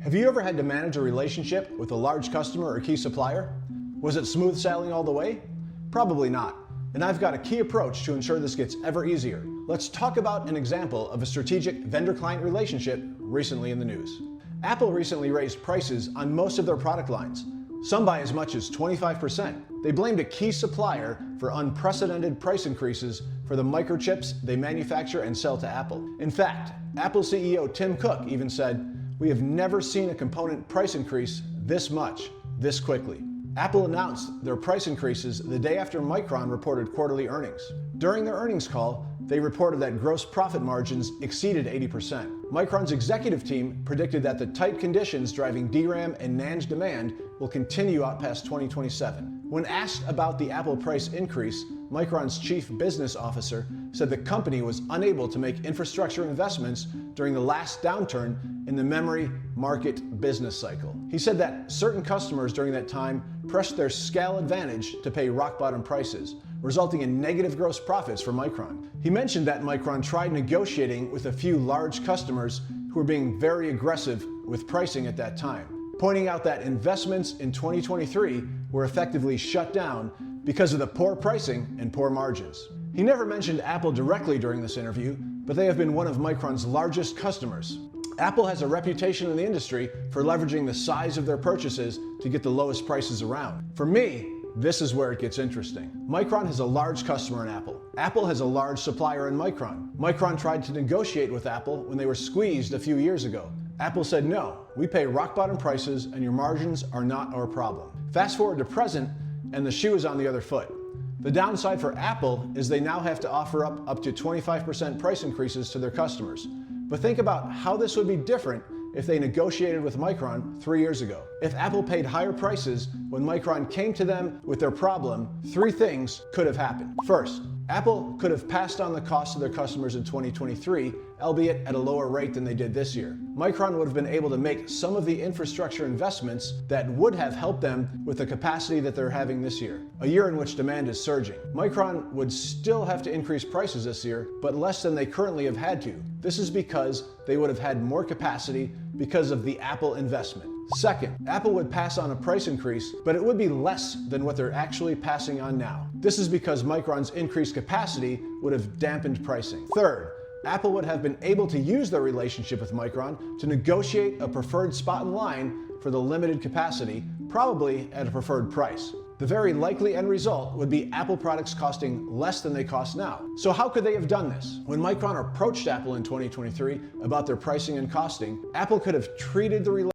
Have you ever had to manage a relationship with a large customer or key supplier? Was it smooth sailing all the way? Probably not. And I've got a key approach to ensure this gets ever easier. Let's talk about an example of a strategic vendor-client relationship recently in the news. Apple recently raised prices on most of their product lines, some by as much as 25%. They blamed a key supplier for unprecedented price increases for the microchips they manufacture and sell to Apple. In fact, Apple CEO Tim Cook even said, "We have never seen a component price increase this much, this quickly." Apple announced their price increases the day after Micron reported quarterly earnings. During their earnings call, they reported that gross profit margins exceeded 80%. Micron's executive team predicted that the tight conditions driving DRAM and NAND demand will continue out past 2027. When asked about the Apple price increase, Micron's chief business officer said the company was unable to make infrastructure investments during the last downturn in the memory market business cycle. He said that certain customers during that time pressed their scale advantage to pay rock-bottom prices, resulting in negative gross profits for Micron. He mentioned that Micron tried negotiating with a few large customers who were being very aggressive with pricing at that time, pointing out that investments in 2023 were effectively shut down because of the poor pricing and poor margins. He never mentioned Apple directly during this interview, but they have been one of Micron's largest customers. Apple has a reputation in the industry for leveraging the size of their purchases to get the lowest prices around. For me, this is where it gets interesting. Micron has a large customer in Apple. Apple has a large supplier in Micron. Micron tried to negotiate with Apple when they were squeezed a few years ago. Apple said, "No, we pay rock-bottom prices and your margins are not our problem." Fast forward to present, and the shoe is on the other foot. The downside for Apple is they now have to offer up to 25% price increases to their customers. But think about how this would be different if they negotiated with Micron 3 years ago. If Apple paid higher prices when Micron came to them with their problem, 3 things could have happened. First, Apple could have passed on the cost to their customers in 2023, albeit at a lower rate than they did this year. Micron would have been able to make some of the infrastructure investments that would have helped them with the capacity that they're having this year, a year in which demand is surging. Micron would still have to increase prices this year, but less than they currently have had to. This is because they would have had more capacity because of the Apple investment. Second, Apple would pass on a price increase, but it would be less than what they're actually passing on now. This is because Micron's increased capacity would have dampened pricing. Third, Apple would have been able to use their relationship with Micron to negotiate a preferred spot in line for the limited capacity, probably at a preferred price. The very likely end result would be Apple products costing less than they cost now. So how could they have done this? When Micron approached Apple in 2023 about their pricing and costing, Apple could have treated the relationship